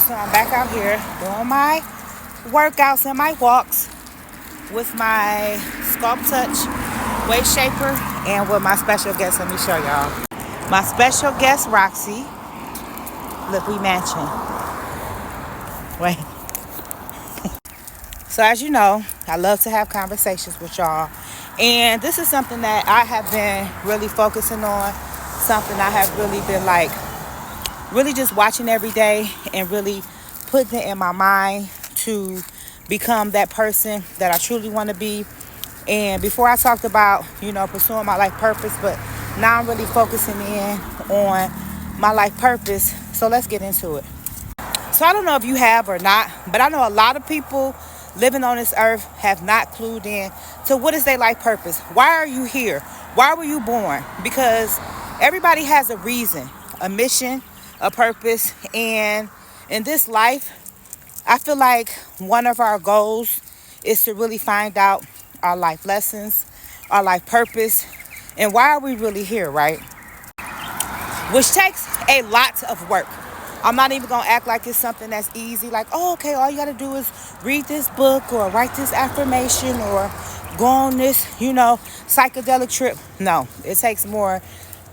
So I'm back out here doing my workouts and my walks with my Sculpt Touch Waist Shaper and with my special guest. Let me show y'all. My special guest, Roxy. Look, we matching. Wait. So as you know, I love to have conversations with y'all. And this is something that I have been really focusing on. Something I have really been really just watching every day and really putting it in my mind to become that person that I truly want to be. And before I talked about, pursuing my life purpose, but now I'm really focusing in on my life purpose. So let's get into it. So I don't know if you have or not, but I know a lot of people living on this earth have not clued in to what is their life purpose. Why are you here? Why were you born? Because everybody has a reason, a mission, a purpose. And in this life, I feel like one of our goals is to really find out our life lessons, our life purpose, and why are we really here, right? Which takes a lot of work. I'm not even going to act like it's something that's easy. Like, oh, okay, all you got to do is read this book or write this affirmation or go on this, psychedelic trip. No, it takes more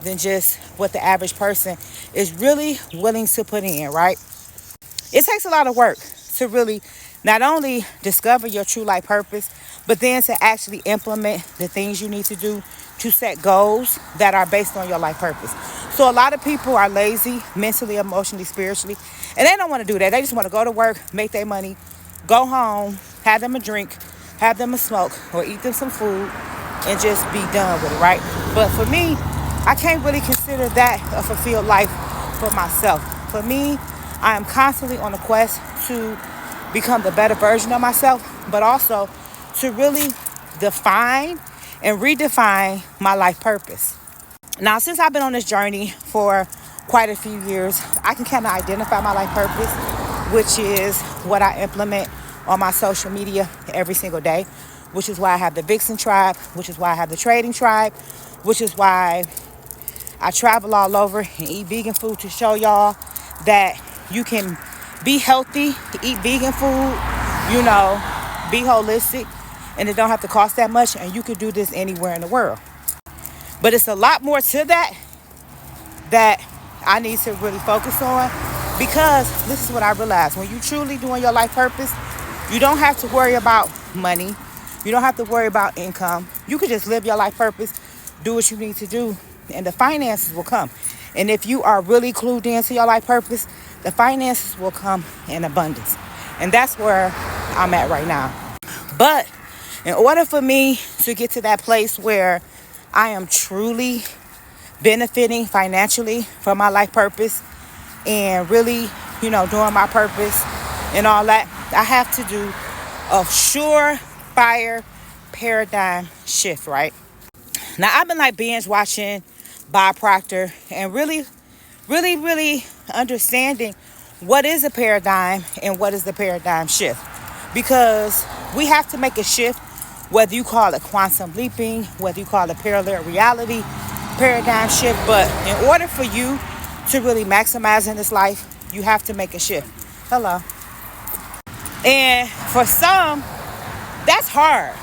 than just what the average person is really willing to put in, right? It takes a lot of work to really not only discover your true life purpose, but then to actually implement the things you need to do to set goals that are based on your life purpose. So a lot of people are lazy, mentally, emotionally, spiritually, and they don't want to do that. They just want to go to work, make their money, go home, have them a drink, have them a smoke, or eat them some food, and just be done with it, right? But for me, I can't really consider that a fulfilled life for myself. For me, I am constantly on a quest to become the better version of myself, but also to really define and redefine my life purpose. Now, since I've been on this journey for quite a few years, I can kind of identify my life purpose, which is what I implement on my social media every single day, which is why I have the Vixen Tribe, which is why I have the Trading Tribe, which is why I travel all over and eat vegan food to show y'all that you can be healthy, eat vegan food, be holistic, and it don't have to cost that much, and you could do this anywhere in the world. But it's a lot more to that I need to really focus on, because this is what I realized. When you truly doing your life purpose, you don't have to worry about money. You don't have to worry about income. You could just live your life purpose, do what you need to do, and the finances will come. And if you are really clued into your life purpose, the finances will come in abundance. And that's where I'm at right now. But in order for me to get to that place where I am truly benefiting financially from my life purpose and really, doing my purpose and all that, I have to do a surefire paradigm shift, right? Now, I've been binge watching Bob Proctor and really understanding what is a paradigm and what is the paradigm shift. Because we have to make a shift, whether you call it quantum leaping, whether you call it parallel reality, paradigm shift. But in order for you to really maximize in this life, you have to make a shift. Hello. And for some, that's hard.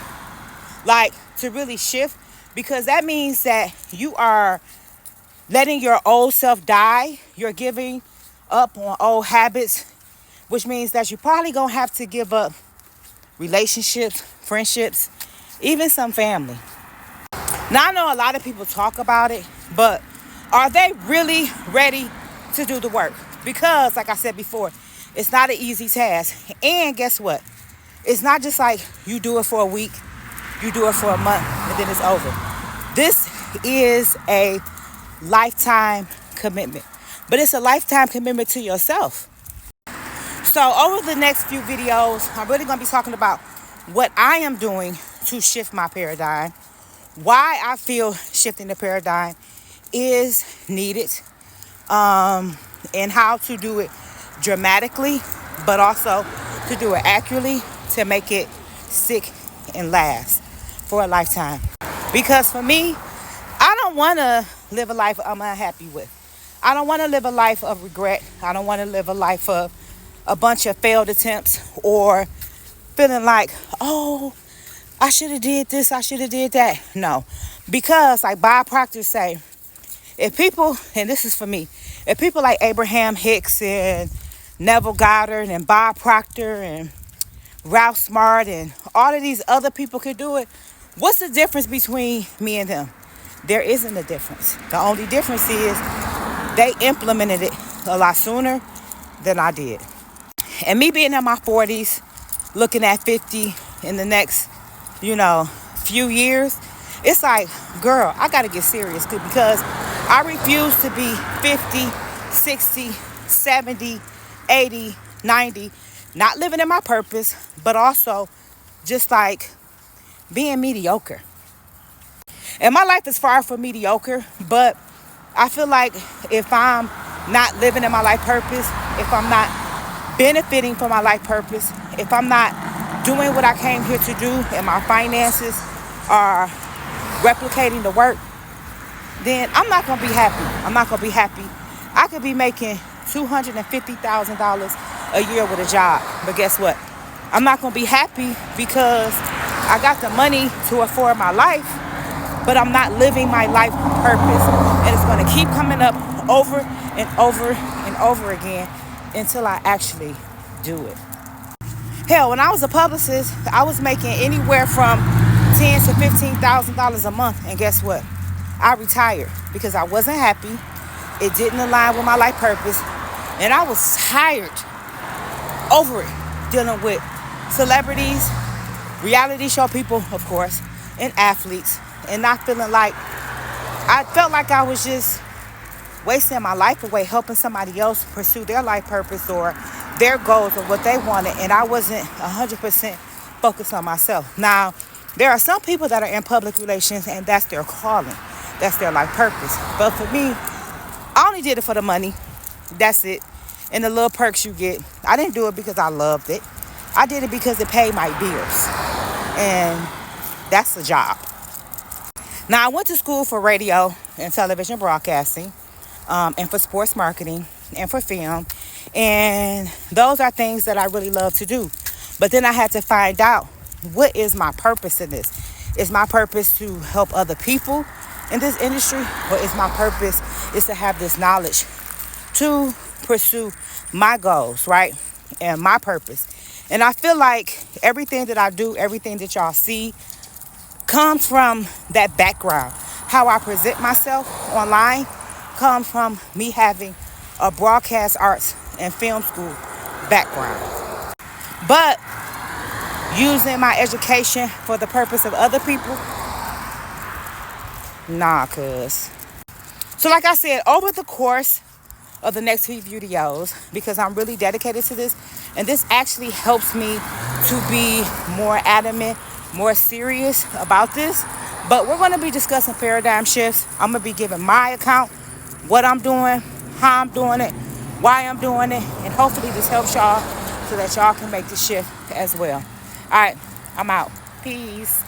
To really shift, because that means that you are letting your old self die. You're giving up on old habits, which means that you're probably going to have to give up relationships, friendships, even some family. Now, I know a lot of people talk about it, but are they really ready to do the work? Because, like I said before, it's not an easy task. And guess what? It's not just like you do it for a week, you do it for a month, and then it's over. This is a lifetime commitment. But it's a lifetime commitment to yourself. So over the next few videos, I'm really going to be talking about what I am doing to shift my paradigm, why I feel shifting the paradigm is needed, and how to do it dramatically, but also to do it accurately to make it stick and last for a lifetime. Because for me, I don't want to live a life I'm unhappy with. I don't want to live a life of regret. I don't want to live a life of a bunch of failed attempts or feeling like, oh, I should have did this, I should have did that. No, because like Bob Proctor say, if people, and this is for me, if people like Abraham Hicks and Neville Goddard and Bob Proctor and Ralph Smart and all of these other people could do it, what's the difference between me and them? There isn't a difference. The only difference is they implemented it a lot sooner than I did. And me being in my 40s, looking at 50 in the next, few years, it's like, girl, I got to get serious because I refuse to be 50, 60, 70, 80, 90, not living in my purpose, but also just like being mediocre. And my life is far from mediocre, but I feel like if I'm not living in my life purpose, if I'm not benefiting from my life purpose, if I'm not doing what I came here to do and my finances are replicating the work, then I'm not going to be happy. I'm not going to be happy. I could be making $250,000 a year with a job, but guess what? I'm not going to be happy because I got the money to afford my life, but I'm not living my life purpose. And it's going to keep coming up over and over and over again until I actually do it. Hell, when I was a publicist, I was making anywhere from $10,000 to $15,000 a month. And guess what? I retired because I wasn't happy. It didn't align with my life purpose. And I was tired, over it, dealing with celebrities, reality show people, of course, and athletes, and not feeling like, I felt like I was just wasting my life away helping somebody else pursue their life purpose or their goals or what they wanted, and I wasn't 100% focused on myself. Now, there are some people that are in public relations and that's their calling. That's their life purpose. But for me, I only did it for the money. That's it. And the little perks you get. I didn't do it because I loved it. I did it because it paid my bills. And that's a job. Now, I went to school for radio and television broadcasting, and for sports marketing and for film. And those are things that I really love to do. But then I had to find out, what is my purpose in this? Is my purpose to help other people in this industry? Or is my purpose is to have this knowledge to pursue my goals, right? And my purpose. And I feel like everything that I do, everything that y'all see, comes from that background. How I present myself online comes from me having a broadcast arts and film school background. But using my education for the purpose of other people, nah, cuz. So like I said, over the course of the next few videos, because I'm really dedicated to this, and this actually helps me to be more adamant, more serious about this. But we're going to be discussing paradigm shifts. I'm going to be giving my account, what I'm doing, how I'm doing it, why I'm doing it, and hopefully this helps y'all so that y'all can make the shift as well. All right, I'm out. Peace.